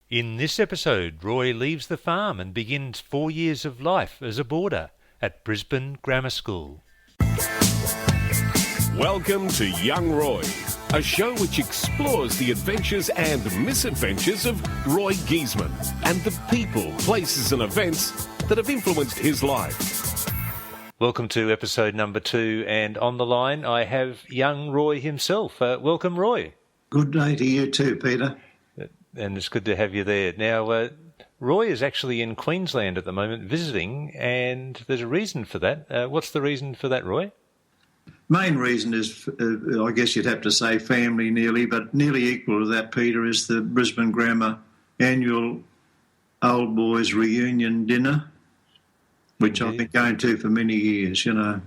In this episode, Roy leaves the farm and begins 4 years of life as a boarder at Brisbane Grammar School. Welcome to Young Roy, a show which explores the adventures and misadventures of Roy Giesemann and the people, places and events that have influenced his life. Welcome to episode number 2, and on the line I have young Roy himself. Welcome, Roy. Good day to you too, Peter. And it's good to have you there. Now, Roy is actually in Queensland at the moment visiting, and there's a reason for that. What's the reason for that, Roy? Main reason is, I guess you'd have to say family nearly, but nearly equal to that, Peter, is the Brisbane Grammar annual Old Boys reunion dinner, which I've been going to for many years, you know.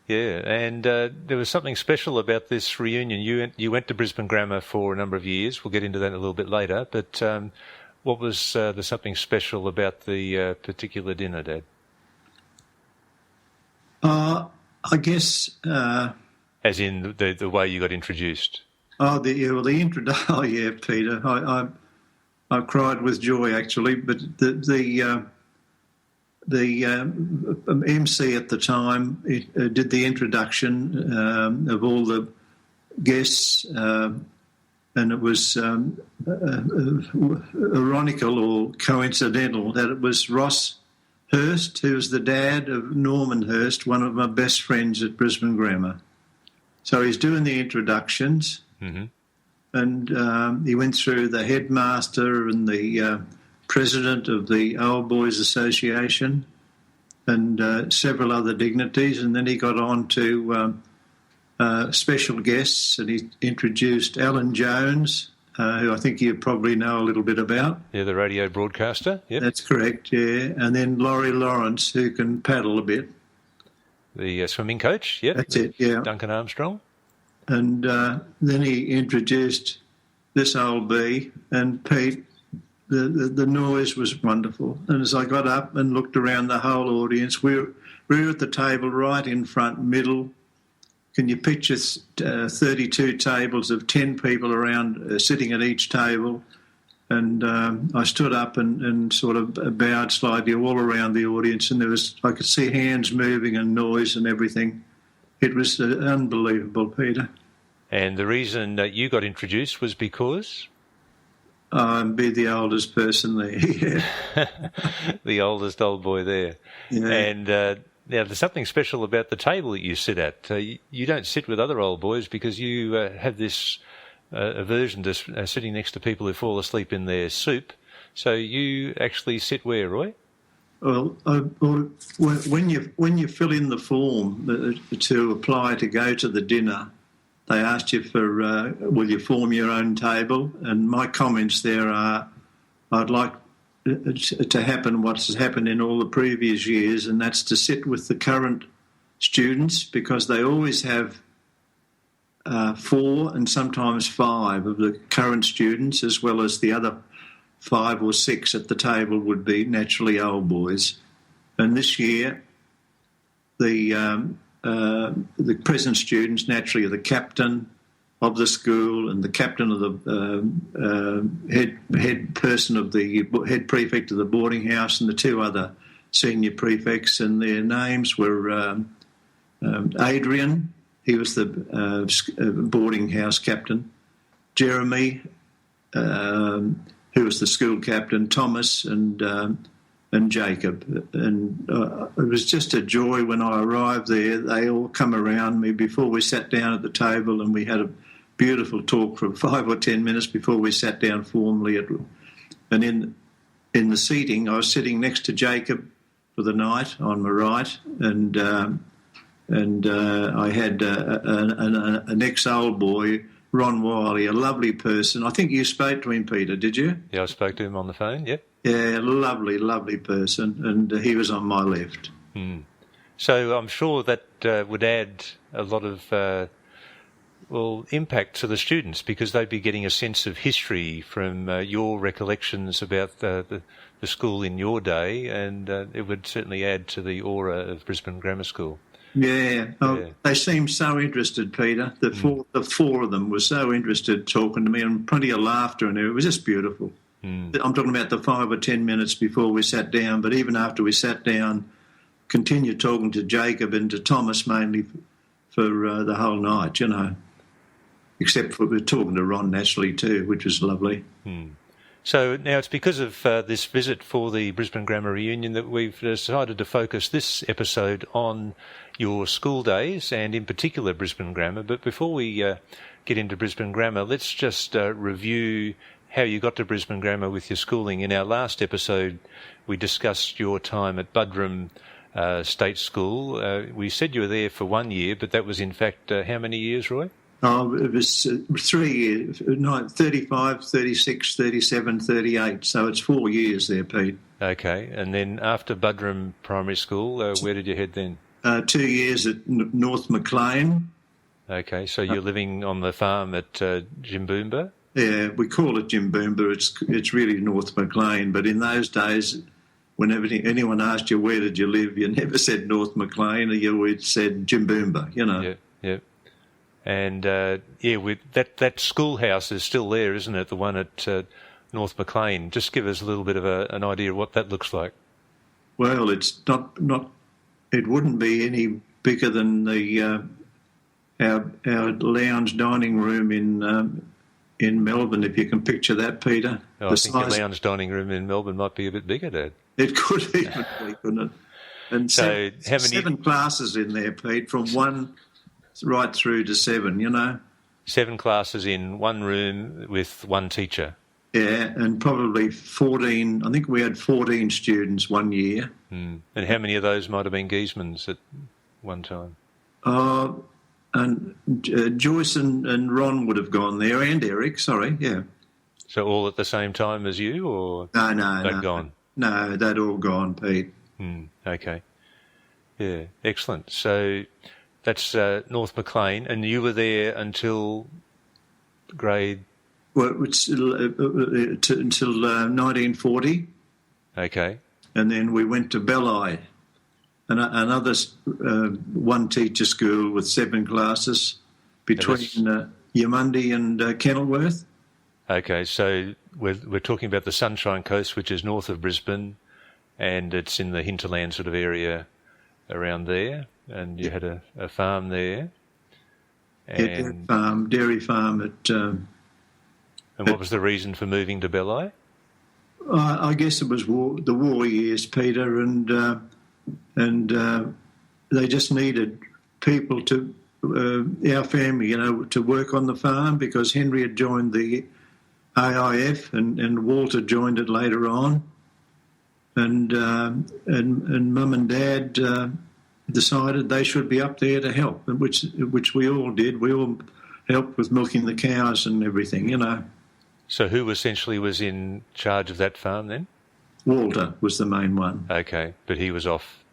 Yeah, and there was something special about this reunion. You went to Brisbane Grammar for a number of years. We'll get into that a little bit later. But what was the something special about the particular dinner, Dad? I guess... as in the way you got introduced? Oh, the introduction. Oh, yeah, Peter. I cried with joy, actually. But the MC at the time did the introduction of all the guests, and it was ironical or coincidental that it was Ross Hurst, who was the dad of Norman Hurst, one of my best friends at Brisbane Grammar. So he's doing the introductions, and he went through the headmaster and the president of the Old Boys Association and several other dignitaries, and then he got on to special guests, and he introduced Alan Jones, who I think you probably know a little bit about. Yeah, the radio broadcaster. Yep. That's correct, yeah. And then Laurie Lawrence, who can paddle a bit. The swimming coach, yep. That's it, yeah. Duncan Armstrong. And then he introduced this old bee, and Pete. The noise was wonderful. And as I got up and looked around the whole audience, we were at the table right in front, middle. Can you picture 32 tables of 10 people around sitting at each table? And I stood up and sort of bowed slightly all around the audience, and I could see hands moving and noise and everything. It was unbelievable, Peter. And the reason that you got introduced was because? Be the oldest person there, yeah. The oldest old boy there. Yeah. And now there's something special about the table that you sit at. You don't sit with other old boys because you have this aversion to sitting next to people who fall asleep in their soup. So you actually sit where, Roy? Well, when you fill in the form to apply to go to the dinner, they asked you for, will you form your own table? And my comments there are, I'd like to happen what's happened in all the previous years, and that's to sit with the current students, because they always have 4 and sometimes 5 of the current students, as well as the other 5 or 6 at the table would be naturally old boys. And this year, the present students naturally are the captain of the school and the captain of the head person of the head prefect of the boarding house and the 2 other senior prefects, and their names were Adrian, he was the boarding house captain, Jeremy, who was the school captain, Thomas, and Jacob. And it was just a joy when I arrived there. They all come around me before we sat down at the table, and we had a beautiful talk for 5 or 10 minutes before we sat down formally. And in the seating, I was sitting next to Jacob for the night on my right, and I had an ex-old boy, Ron Wiley, a lovely person. I think you spoke to him, Peter, did you? Yeah, I spoke to him on the phone, yep. Yeah, lovely, lovely person, and he was on my left. So I'm sure that would add a lot of impact to the students, because they'd be getting a sense of history from your recollections about the school in your day, and it would certainly add to the aura of Brisbane Grammar School. Yeah. They seemed so interested, Peter. The four of them were so interested talking to me, and plenty of laughter, and it was just beautiful. I'm talking about the 5 or 10 minutes before we sat down, but even after we sat down, continued talking to Jacob and to Thomas mainly for the whole night, except for we're talking to Ron naturally too, which was lovely. So now it's because of this visit for the Brisbane Grammar reunion that we've decided to focus this episode on your school days and in particular Brisbane Grammar. But before we get into Brisbane Grammar, let's just review how you got to Brisbane Grammar with your schooling. In our last episode, we discussed your time at Buderim State School. We said you were there for 1 year, but that was in fact how many years, Roy? Oh, it was 3 years, 35, 36, 37, 38. So it's 4 years there, Pete. Okay. And then after Buderim Primary School, where did you head then? 2 years at North Maclean. Okay. So you're living on the farm at Jimboomba? Yeah, we call it Jimboomba. It's really North Maclean. But in those days, whenever anyone asked you where did you live, you never said North Maclean, or you always said Jimboomba, Yeah. And, that schoolhouse is still there, isn't it, the one at North Maclean? Just give us a little bit of an idea of what that looks like. Well, it's not. It wouldn't be any bigger than the our lounge dining room in Melbourne, if you can picture that, Peter. I think the lounge dining room in Melbourne might be a bit bigger, Dad. It could even be, couldn't it? And so seven classes in there, Pete, from 1 right through to 7, 7 classes in one room with one teacher. Yeah, and probably 14, I think we had 14 students 1 year. And how many of those might have been Giesemann's at one time? And Joyce and Ron would have gone there, and Eric, sorry, yeah. So all at the same time as you, or No. they'd gone? No, they'd all gone, Pete. Okay. Yeah, excellent. So that's North Maclean, and you were there until grade... Well, it's until 1940. Okay. And then we went to Belli, another one-teacher school with 7 classes between Yamundi and Kenilworth. Okay, so we're talking about the Sunshine Coast, which is north of Brisbane, and it's in the hinterland sort of area around there, and you had a farm there. And dairy farm at... and what was the reason for moving to Belli? I guess it was the war years, Peter, and they just needed people to, our family, to work on the farm because Henry had joined the AIF and Walter joined it later on, and Mum and Dad decided they should be up there to help, which we all did. We all helped with milking the cows and everything, So who essentially was in charge of that farm then? Walter was the main one. Okay, but he was off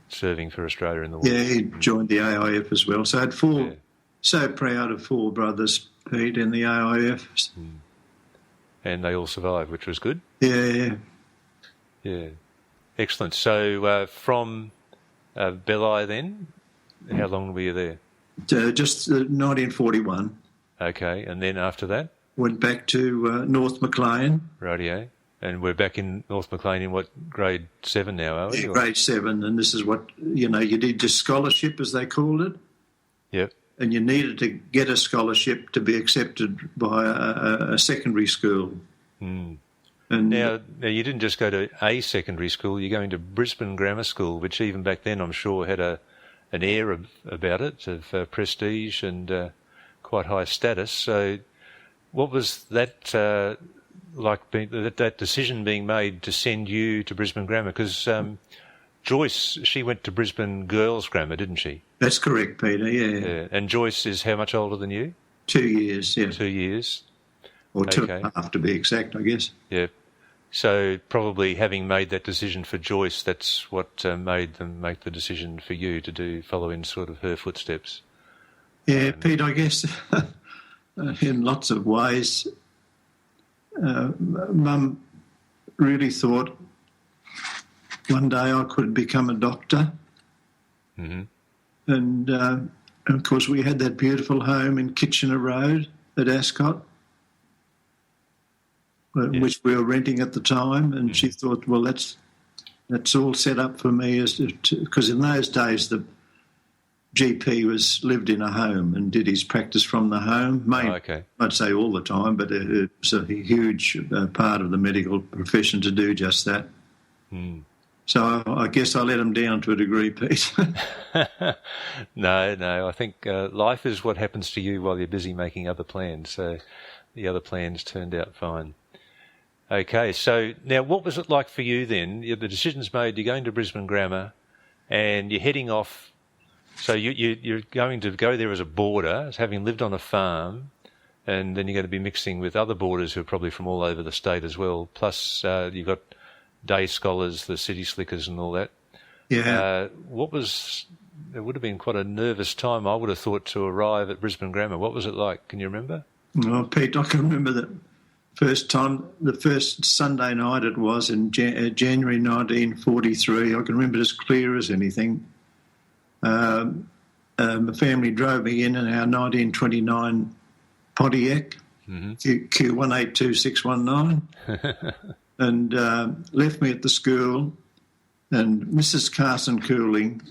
serving for Australia in the war. Yeah, he joined the AIF as well. So I had 4, so proud of 4 brothers, Pete, in the AIF. And they all survived, which was good? Yeah. Yeah, excellent. So from Belli then, how long were you there? Just 1941. Okay, and then after that? Went back to North Maclean. Rightio. And we're back in North Maclean in what, grade 7 now, are we? Yeah, grade 7, and this is what, you did your scholarship, as they called it. Yep. And you needed to get a scholarship to be accepted by a secondary school. And now you didn't just go to a secondary school, you're going to Brisbane Grammar School, which even back then I'm sure had an air about it, of prestige and quite high status. So what was that like, that decision being made to send you to Brisbane Grammar? Because Joyce, she went to Brisbane Girls Grammar, didn't she? That's correct, Peter, yeah. And Joyce is how much older than you? 2 years, yeah. 2 years. Or 2.5 to be exact, I guess. Yeah. So probably having made that decision for Joyce, that's what made them make the decision for you to follow in sort of her footsteps. Yeah, Pete, I guess in lots of ways, Mum really thought one day I could become a doctor. And, of course, we had that beautiful home in Kitchener Road at Ascot. which we were renting at the time, and she thought, well, that's all set up for me, because in those days the GP lived in a home and did his practice from the home. I'd say all the time, but it was a huge part of the medical profession to do just that. Mm. So I guess I let him down to a degree, Pete. No. I think life is what happens to you while you're busy making other plans. So the other plans turned out fine. Okay, so now what was it like for you then? The decision's made, you're going to Brisbane Grammar and you're heading off. So you're going to go there as a boarder, as having lived on a farm, and then you're going to be mixing with other boarders who are probably from all over the state as well. Plus you've got day scholars, the city slickers and all that. Yeah. It would have been quite a nervous time, I would have thought, to arrive at Brisbane Grammar. What was it like? Can you remember? Oh, Pete, I can remember the first Sunday night it was in January 1943. I can remember it as clear as anything. My family drove me in our 1929 Pontiac, Q182619, and left me at the school. And Mrs. Carson Cooling,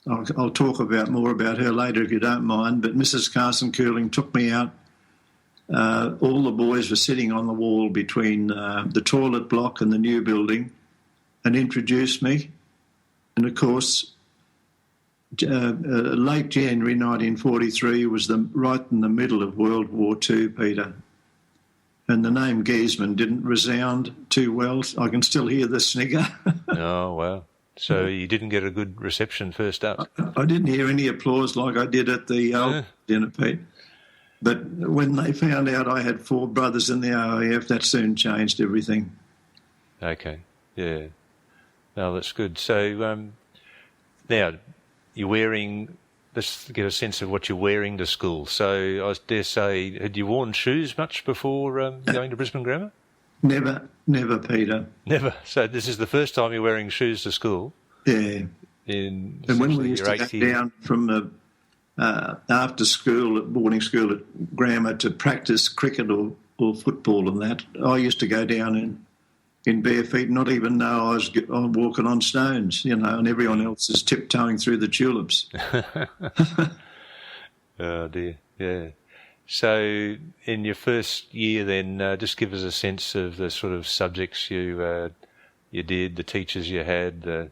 I'll talk more about her later if you don't mind, but Mrs. Carson Cooling took me out. All the boys were sitting on the wall between the toilet block and the new building and introduced me. And, of course, late January 1943 was right in the middle of World War II, Peter. And the name Giesemann didn't resound too well. I can still hear the snigger. Oh, wow. So you didn't get a good reception first up? I didn't hear any applause like I did at the old dinner, Pete. But when they found out I had 4 brothers in the RAF, that soon changed everything. Okay, yeah. No, that's good. So now you're wearing, let's get a sense of what you're wearing to school. So I dare say, had you worn shoes much before going to Brisbane Grammar? Never, Peter. Never. So this is the first time you're wearing shoes to school? Yeah. And when we used to go down from the after school, at boarding school at Grammar, to practice cricket or football and that, I used to go down in bare feet, not even know I was walking on stones, and everyone else is tiptoeing through the tulips. Oh, dear, yeah. So in your first year then, just give us a sense of the sort of subjects you did, the teachers you had, the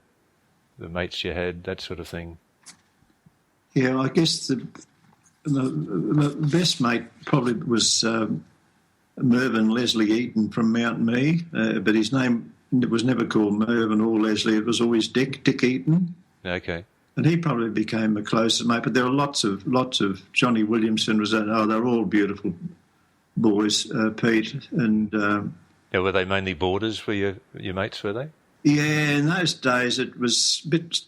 mates you had, that sort of thing. Yeah, I guess the best mate probably was Mervyn Leslie Eaton from Mount Mee, but his name was never called Mervyn or Leslie. It was always Dick Eaton. Okay. And he probably became the closest mate. But there were lots of Johnny Williamson was. They're all beautiful boys, Pete. And were they mainly boarders? Were your mates? Were they? Yeah, in those days it was a bit,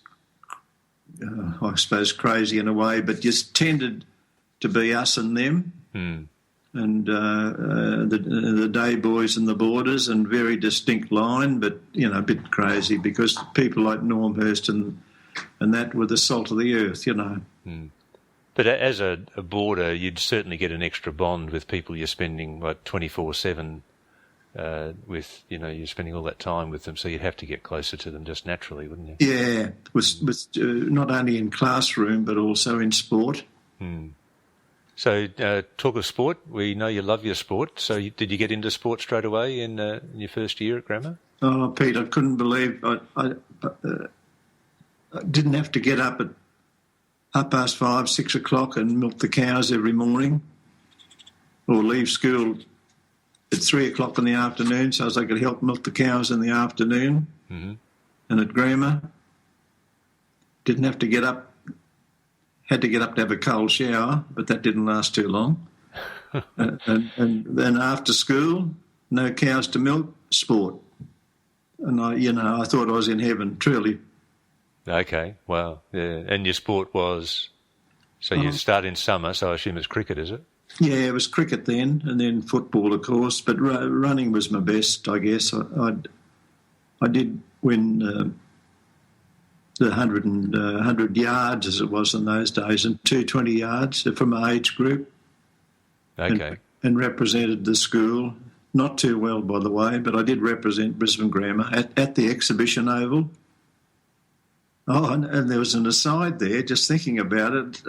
I suppose, crazy in a way, but just tended to be us and them. And the day boys and the boarders, and very distinct line, but a bit crazy because people like Normhurst and that were the salt of the earth, But as a boarder, you'd certainly get an extra bond with people you're spending 24/7 with. You're spending all that time with them, so you'd have to get closer to them just naturally, wouldn't you? Yeah, with not only in classroom but also in sport. So, talk of sport. We know you love your sport. So, did you get into sport straight away in your first year at Grammar? Oh, Pete, I couldn't believe I didn't have to get up at 5:30, 6 o'clock and milk the cows every morning, or leave school at 3 o'clock in the afternoon so as I could help milk the cows in the afternoon. And at Grammar, didn't have to get up. Had to get up to have a cold shower, but that didn't last too long. And then after school, no cows to milk, sport. And I thought I was in heaven, truly. Okay, wow, yeah. And your sport was, so you start in summer, so I assume it's cricket, is it? Yeah, it was cricket then, and then football, of course. But running was my best, I guess. I did win the 100 yards, as it was in those days, and 220 yards from my age group. Okay. And represented the school not too well, by the way, but I did represent Brisbane Grammar at the exhibition oval. Oh, and there was an aside there, just thinking about it.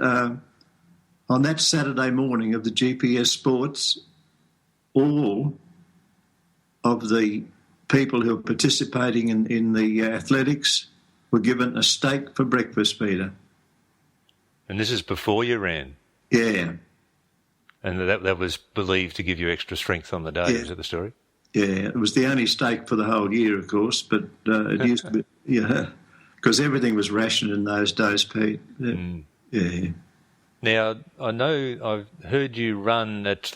On that Saturday morning of the GPS Sports, all of the people who were participating in the athletics were given a steak for breakfast, Peter. And this is before you ran? Yeah. And that was believed to give you extra strength on the day, is that the story? Yeah, it was the only steak for the whole year, of course, but it used to be, because everything was rationed in those days, Pete. Yeah. Now, I know I've heard you run at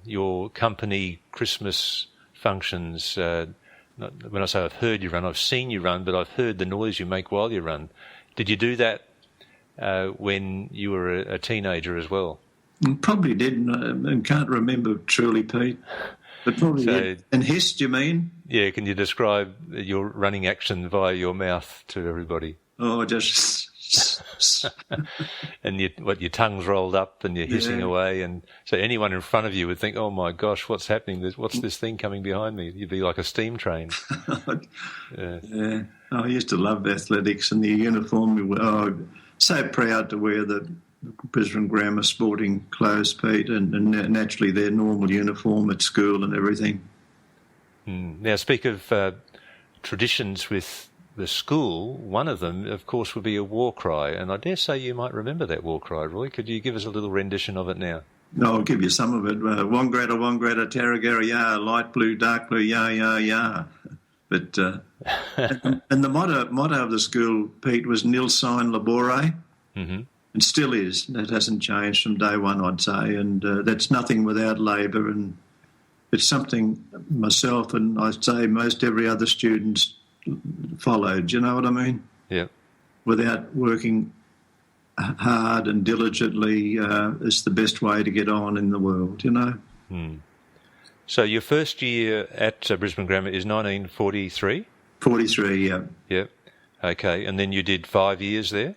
your company Christmas functions. When I say I've heard you run, I've seen you run, but I've heard the noise you make while you run. Did you do that when you were a teenager as well? Probably did, and can't remember truly, Pete. But probably did. And hissed, you mean? Yeah, can you describe your running action via your mouth to everybody? Oh, just... And your tongue's rolled up and you're hissing away, and so anyone in front of you would think, oh my gosh, what's happening? What's this thing coming behind me? You'd be like a steam train. Yeah. Oh, I used to love athletics and the uniform. We were so proud to wear the Brisbane Grammar sporting clothes, Pete, and naturally their normal uniform at school and everything. Now, speak of traditions with the school. One of them, of course, would be a war cry, and I dare say you might remember that war cry, Roy. Could you give us a little rendition of it now? No, I'll give you some of it. Wongrata, Wongrata, Tarragara, ya, light blue, dark blue, ya, ya, ya. But and the motto of the school, Pete, was nil sine labore, and still is. That hasn't changed from day one, I'd say, and that's nothing without labour, and it's something myself and I'd say most every other student followed. You know what I mean? Yeah. Without working hard and diligently, is the best way to get on in the world, you know. So your first year at Brisbane Grammar is 1943? 43, yeah. Yep. Okay, and then you did 5 years there?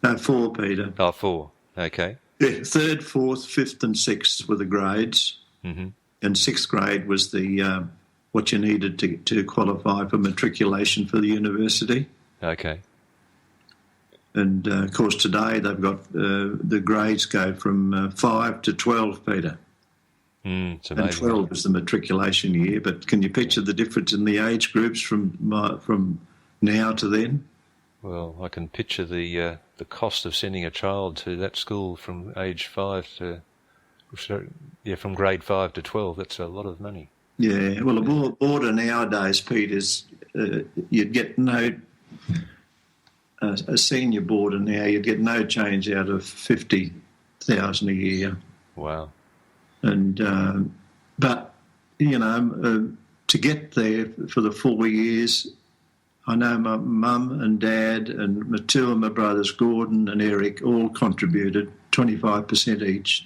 4, Peter. Oh, 4. Okay. Yeah, 3rd, 4th, 5th and 6th were the grades, and 6th grade was the what you needed to qualify for matriculation for the university. Okay. And, of course, today they've got the grades go from 5 to 12, Peter. It's amazing. And 12 is the matriculation year, but can you picture the difference in the age groups from now to then? Well, I can picture the cost of sending a child to that school from age 5 to... from grade 5 to 12. That's a lot of money. Yeah, well, a boarder nowadays, Pete, is you'd get no... a senior boarder now, you'd get no change out of $50,000 a year. Wow. And but, you know, to get there for the 4 years, I know my mum and dad and two of my brothers, Gordon and Eric, all contributed 25% each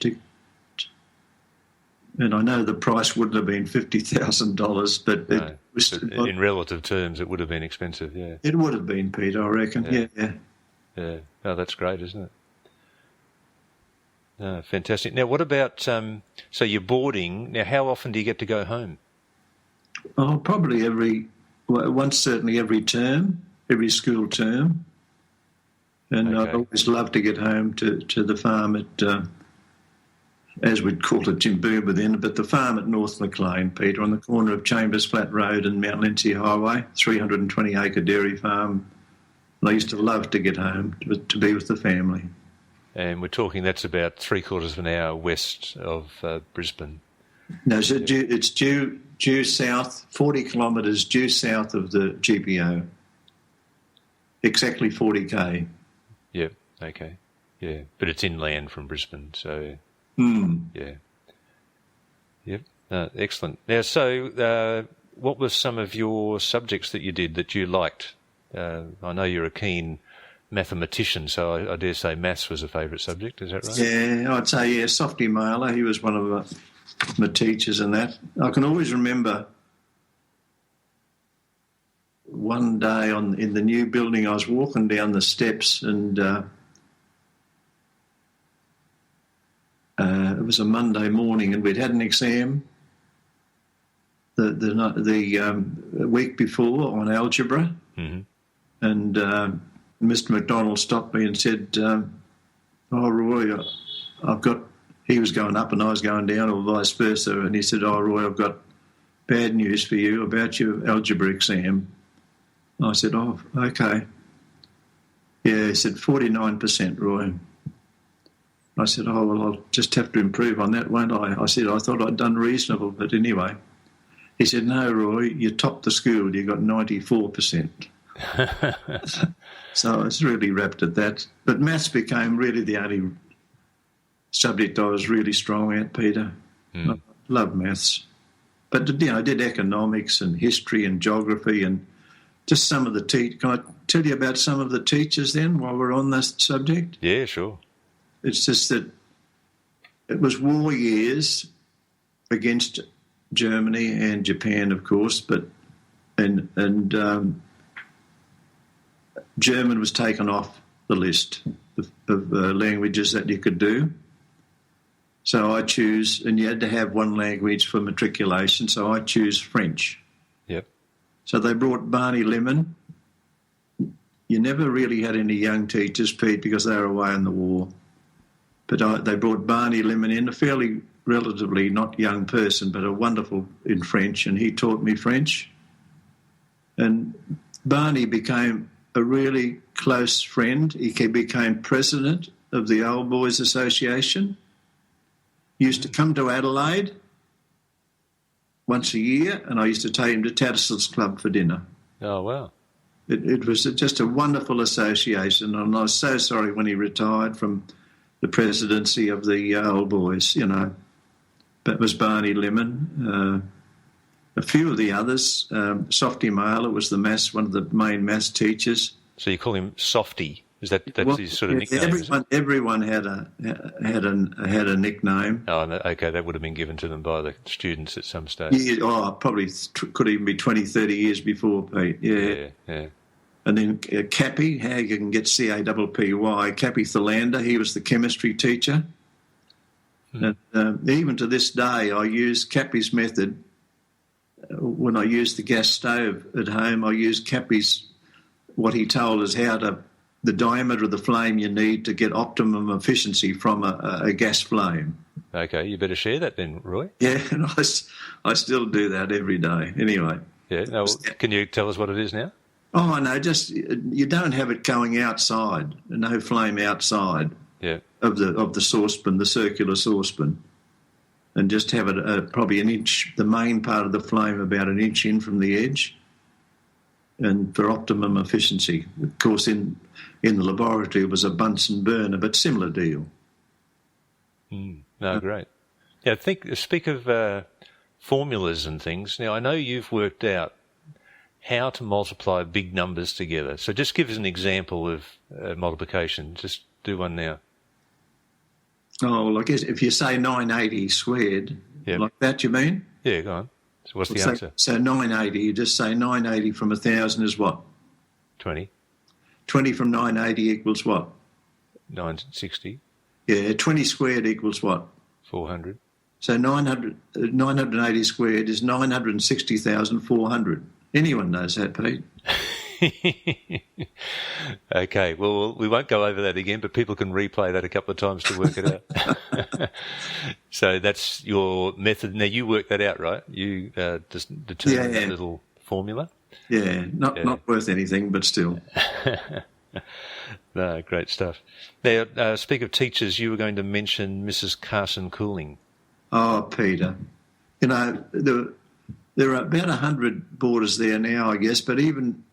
and I know the price wouldn't have been $50,000, but no, it was... in relative terms, it would have been expensive, yeah. It would have been, Pete, I reckon, yeah. Oh, that's great, isn't it? Oh, fantastic. Now, what about... so you're boarding. Now, how often do you get to go home? Oh, probably once certainly every term, every school term. And okay. I'd always love to get home to the farm at... as we'd call it, Jimboomba then, but the farm at North Maclean, Peter, on the corner of Chambers Flat Road and Mount Lindesay Highway, 320-acre dairy farm. And I used to love to get home to be with the family. And we're talking that's about 3/4 of an hour west of Brisbane. No, so it's due south, 40 kilometres due south of the GPO. Exactly 40k. Yep, okay. Yeah, but it's inland from Brisbane, so... Yeah. Yep. Excellent. Now, so what were some of your subjects that you did that you liked? I know you're a keen mathematician, so I dare say maths was a favourite subject. Is that right? Yeah, I'd say, yeah, Softy Mailer. He was one of my teachers in that. I can always remember one day in the new building, I was walking down the steps and... it was a Monday morning and we'd had an exam the week before on algebra, and Mr. McDonald stopped me and said, "Oh, Roy, I've got." He was going up and I was going down, or vice versa, and he said, "Oh, Roy, I've got bad news for you about your algebra exam." I said, "Oh, okay." Yeah, he said 49%, Roy. I said, "Oh, well, I'll just have to improve on that, won't I?" I said, "I thought I'd done reasonable, but anyway." He said, "No, Roy, you topped the school. You got 94%. So I was really rapt at that. But maths became really the only subject I was really strong at, Peter. I love maths. But, I did economics and history and geography and just some of the Can I tell you about some of the teachers then while we're on this subject? Yeah, sure. It's just that it was war years against Germany and Japan, of course, but German was taken off the list of languages that you could do. So I choose, and you had to have one language for matriculation, so I choose French. Yep. So they brought Barney Lemon. You never really had any young teachers, Pete, because they were away in the war. But they brought Barney Lemon in, a fairly relatively not young person, but a wonderful in French, and he taught me French. And Barney became a really close friend. He became president of the Old Boys Association. He used to come to Adelaide once a year, and I used to take him to Tattersalls Club for dinner. Oh, wow. It was just a wonderful association, and I was so sorry when he retired from the presidency of the Old Boys, That was Barney Lemon. A few of the others, Softy Mailer was one of the main maths teachers. So you call him Softy? That's his sort of nickname? Everyone had a nickname. Oh, okay, that would have been given to them by the students at some stage. Yeah, probably could even be 20, 30 years before, Pete. Yeah. And then Cappy, how you can get Cappy, Cappy Thalander, he was the chemistry teacher. And even to this day, I use Cappy's method. When I use the gas stove at home, I use Cappy's, what he told us, the diameter of the flame you need to get optimum efficiency from a gas flame. Okay, you better share that then, Roy. Yeah, and I still do that every day. Anyway. Yeah, no, can you tell us what it is now? Oh, no, just you don't have it going outside, no flame outside of the saucepan, the circular saucepan, and just have it probably an inch, the main part of the flame about an inch in from the edge, and for optimum efficiency. Of course, in the laboratory it was a Bunsen burner, but similar deal. No, great. Yeah, speak of formulas and things. Now, I know you've worked out how to multiply big numbers together. So just give us an example of multiplication. Just do one now. Oh, well, I guess if you say 980 squared, like that, you mean? Yeah, go on. So what's the answer? So 980, you just say 980 from 1,000 is what? 20. 20 from 980 equals what? 960. Yeah, 20 squared equals what? 400. So 980 squared is 960,400. Anyone knows that, Pete. Okay, well, we won't go over that again, but people can replay that a couple of times to work it out. So that's your method. Now, you work that out, right? You just determine that little formula? Yeah, not worth anything, but still. No, great stuff. Now, speak of teachers, you were going to mention Mrs. Carson Cooling. Oh, Peter. There are about 100 boarders there now, I guess, but even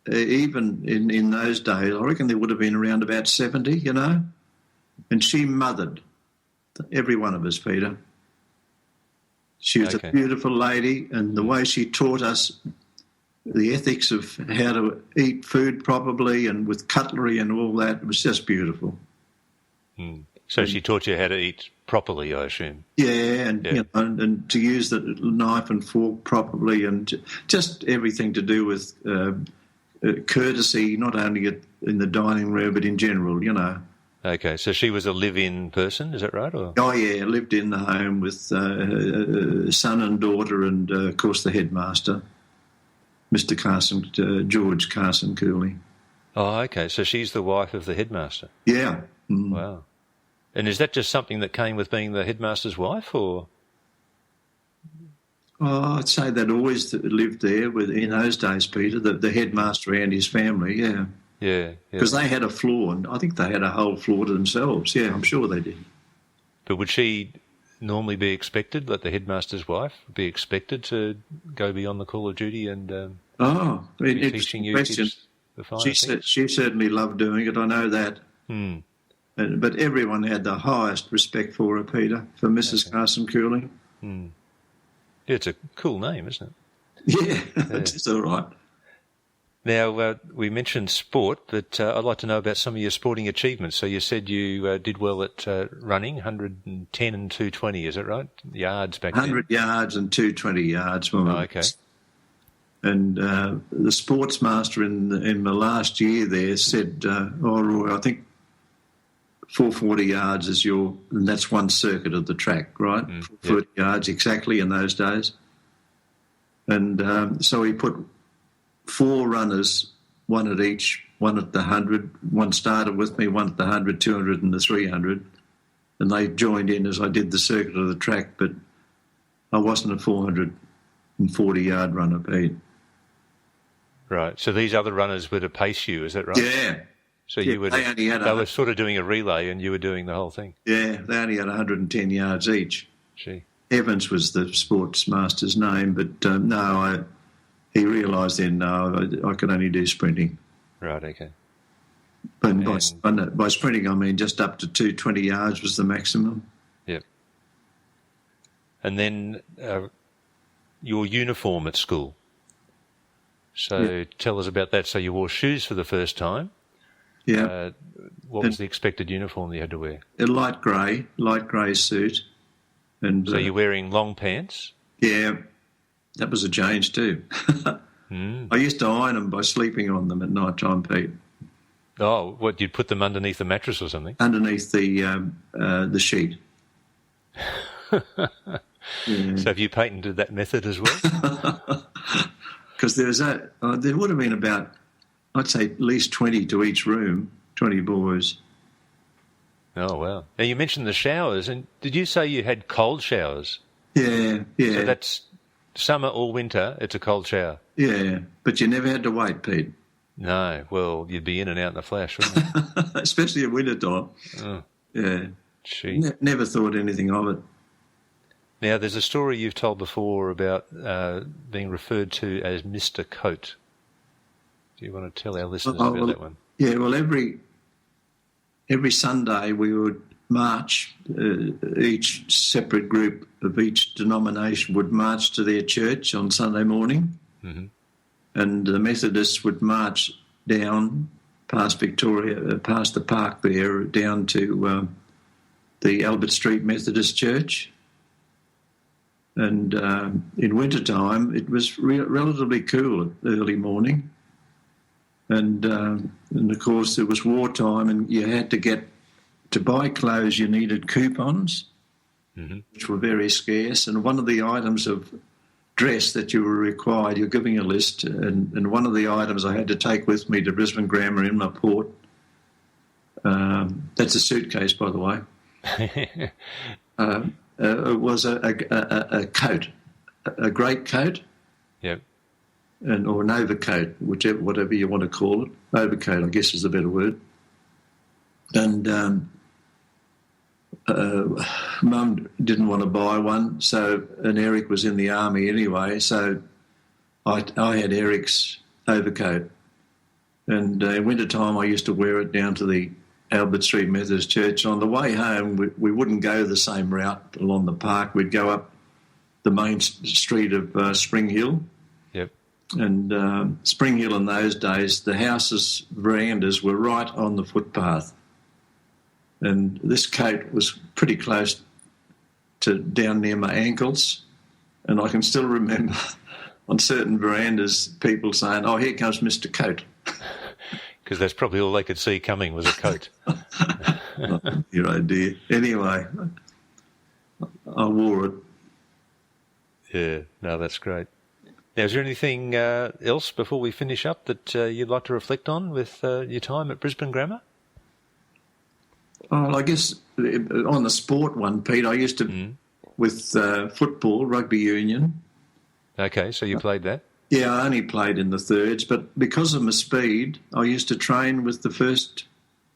in those days, I reckon there would have been around about 70, and she mothered every one of us, Peter. She was a beautiful lady, and the way she taught us the ethics of how to eat food properly and with cutlery and all that, it was just beautiful. So she taught you how to eat properly, I assume. Yeah, and and to use the knife and fork properly, and just everything to do with courtesy, not only in the dining room but in general. Okay, so she was a live-in person, is that right? Or? Oh, yeah, lived in the home with son and daughter and, of course, the headmaster, Mr. Carson, George Carson Cooley. Oh, okay, so she's the wife of the headmaster. Yeah. Mm. Wow. And is that just something that came with being the headmaster's wife, or...? Oh, I'd say they'd always lived there in those days, Peter, the headmaster and his family, yeah. Yeah. Because they had a floor, and I think they had a whole floor to themselves. Yeah, I'm sure they did. But would she normally be expected, like the headmaster's wife, be expected to go beyond the call of duty and teaching you kids the finer things? She certainly loved doing it, I know that. But everyone had the highest respect for her, Peter, for Mrs. Carson Cooley. Yeah, it's a cool name, isn't it? Yeah, it's all right. Now, we mentioned sport, but I'd like to know about some of your sporting achievements. So you said you did well at running, 110 and 220, is that right? Yards back 100 then? yards and 220 yards. Okay. And the sports master in the last year there said, Roy, I think 440 yards is and that's one circuit of the track, right? 440 yards exactly in those days. And so he put 4 runners, one at each, one at the 100. One started with me, one at the 100, 200 and the 300. And they joined in as I did the circuit of the track, but I wasn't a 440-yard runner, Pete. Right. So these other runners were to pace you, is that right? Yeah. So you were they were sort of doing a relay and you were doing the whole thing? Yeah, they only had 110 yards each. Gee. Evans was the sports master's name, but he realised then, I could only do sprinting. Right, okay. But by sprinting, I mean just up to 220 yards was the maximum. Yep. And then your uniform at school. So tell us about that. So you wore shoes for the first time. Yeah. What was the expected uniform that you had to wear? A light grey suit. And so you're wearing long pants? Yeah. That was a change too. I used to iron them by sleeping on them at night time, Pete. Oh, what, you'd put them underneath the mattress or something? Underneath the sheet. Yeah. So have you patented that method as well? Because there would have been about, I'd say at least 20 to each room, 20 boys. Oh, wow. Now, you mentioned the showers, and did you say you had cold showers? Yeah. So that's summer or winter, it's a cold shower? Yeah, but you never had to wait, Pete. No, well, you'd be in and out in a flash, wouldn't you? Especially in winter time. Oh. Yeah. Gee. Never thought anything of it. Now, there's a story you've told before about being referred to as Mr. Coat. Do you want to tell our listeners about that one? Yeah, well, every Sunday we would march, each separate group of each denomination would march to their church on Sunday morning, and the Methodists would march down past Victoria, past the park there, down to the Albert Street Methodist Church. And in wintertime, it was relatively cool early morning. And of course, it was wartime, and you had to buy clothes, you needed coupons, which were very scarce. And one of the items of dress that you were required, you're giving a list, and one of the items I had to take with me to Brisbane Grammar in my port, that's a suitcase, by the way, was a coat, a great coat. Yep. Or an overcoat, whatever you want to call it. Overcoat, I guess, is a better word. And Mum didn't want to buy one, and Eric was in the army anyway, so I had Eric's overcoat. And in wintertime, I used to wear it down to the Albert Street Methodist Church. On the way home, we wouldn't go the same route along the park. We'd go up the main street of Spring Hill. Yep. And Spring Hill in those days, the houses' verandas were right on the footpath. And this coat was pretty close to down near my ankles. And I can still remember on certain verandas people saying, "Oh, here comes Mr. Coat." Because that's probably all they could see coming was a coat. Your idea. Anyway, I wore it. Yeah, no, that's great. Now, is there anything else before we finish up that you'd like to reflect on with your time at Brisbane Grammar? Oh, I guess on the sport one, Pete, I used to, with football, rugby union. Okay, so you played that? Yeah, I only played in the thirds, but because of my speed, I used to train with the first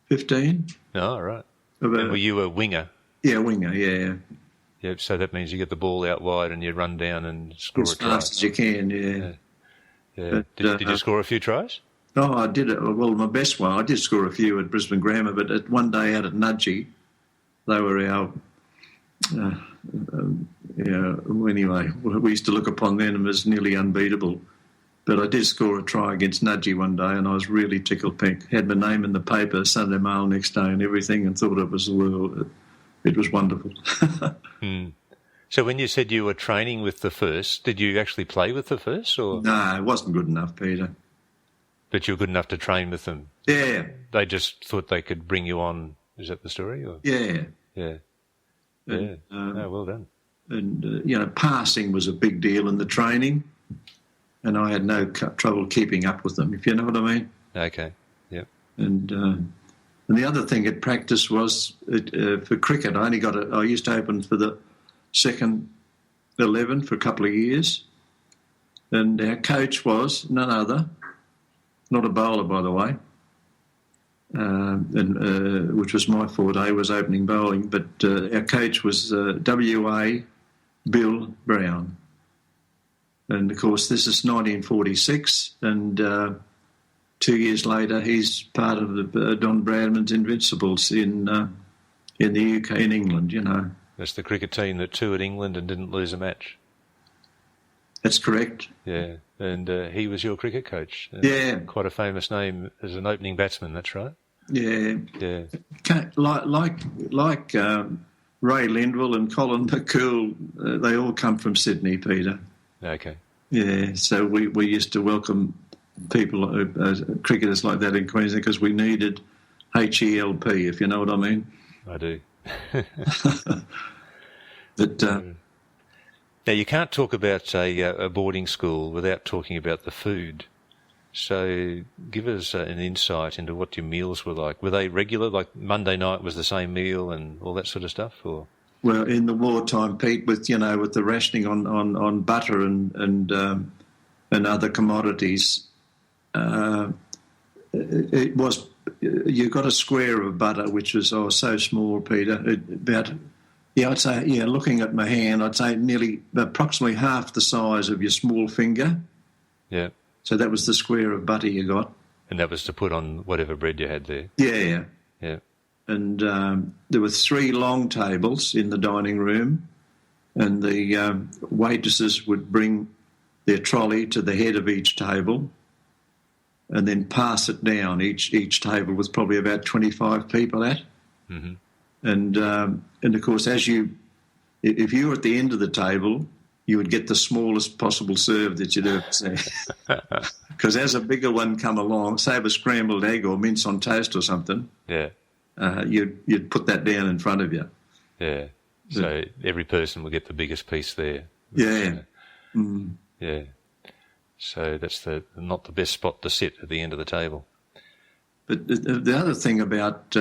15. Oh, right. And were you a winger? Yeah, winger, yeah. Yeah, so that means you get the ball out wide and you run down and score a try. As fast as you can, yeah. Yeah. But, did you score a few tries? Oh, I did it. Well, my best one, I did score a few at Brisbane Grammar, but one day out at Nudgee, they were our... anyway, we used to look upon them as nearly unbeatable. But I did score a try against Nudgee one day, and I was really tickled pink. Had my name in the paper, Sunday Mail next day and everything, and thought it was the world. It was wonderful. So when you said you were training with the first, did you actually play with the first? Or? No, it wasn't good enough, Peter. But you were good enough to train with them? Yeah. They just thought they could bring you on. Is that the story? Or? Yeah. Yeah. Yeah. Well done. And, passing was a big deal in the training, and I had no trouble keeping up with them, if you know what I mean. Okay, yep. And the other thing at practice was for cricket. I used to open for the second 11 for a couple of years, and our coach was none other, not a bowler by the way, which was my forte, was opening bowling, but our coach was W.A. Bill Brown. And, of course, this is 1946, and 2 years later he's part of the Don Bradman's Invincibles in the UK and England, you know. That's the cricket team that toured England and didn't lose a match. That's correct. Yeah, and he was your cricket coach. Yeah. Quite a famous name as an opening batsman, that's right. Yeah. Yeah. Like Ray Lindwell and Colin McCool, they all come from Sydney, Peter. Okay. Yeah, so we used to welcome people, cricketers like that in Queensland, because we needed HELP, if you know what I mean. I do. But now, you can't talk about a boarding school without talking about the food. So give us an insight into what your meals were like. Were they regular, like Monday night was the same meal and all that sort of stuff? Or? Well, in the wartime, Pete, with the rationing on butter and other commodities, it was, you got a square of butter, which was so small, Peter. I'd say, looking at my hand, I'd say approximately half the size of your small finger. Yeah. So that was the square of butter you got. And that was to put on whatever bread you had there. Yeah. Yeah. And there were 3 long tables in the dining room, and the waitresses would bring their trolley to the head of each table and then pass it down. Each table was probably about 25 people at. Mm-hmm. And of course, if you were at the end of the table, you would get the smallest possible serve that you'd ever seen. Because as a bigger one come along, say a scrambled egg or mince on toast or something, yeah, you'd put that down in front of you. Yeah. So every person will get the biggest piece there. Yeah. Yeah. So that's not the best spot to sit at the end of the table. But the other thing about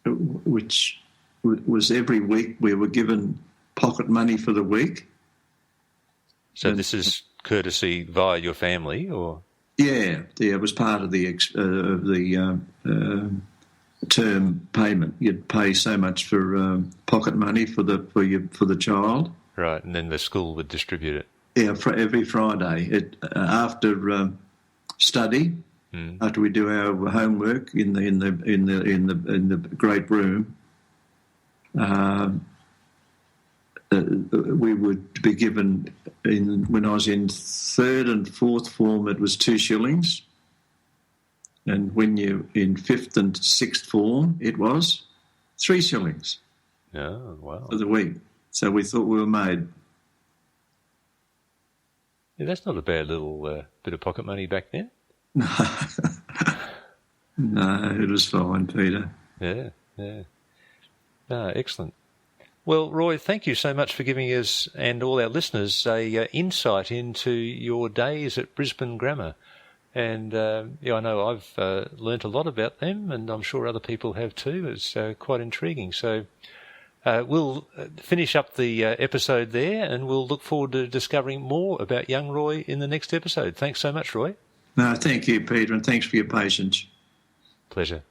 which was every week we were given pocket money for the week. So this is courtesy via your family, or? Yeah, it was part of the term payment. You'd pay so much for pocket money for the child. Right, and then the school would distribute it. Yeah, for every Friday after study. After we do our homework in the great room, we would be given. When I was in 3rd and 4th form, it was 2 shillings, and when you're in 5th and 6th form, it was 3 shillings. Oh, wow! For the week. So we thought we were made. Yeah, that's not a bad little bit of pocket money back then. No, it was fine, Peter. Yeah. Excellent. Well, Roy, thank you so much for giving us and all our listeners a insight into your days at Brisbane Grammar. And I know I've learnt a lot about them, and I'm sure other people have too. It's quite intriguing. So we'll finish up the episode there, and we'll look forward to discovering more about young Roy in the next episode. Thanks so much, Roy. No, thank you, Peter, and thanks for your patience. Pleasure.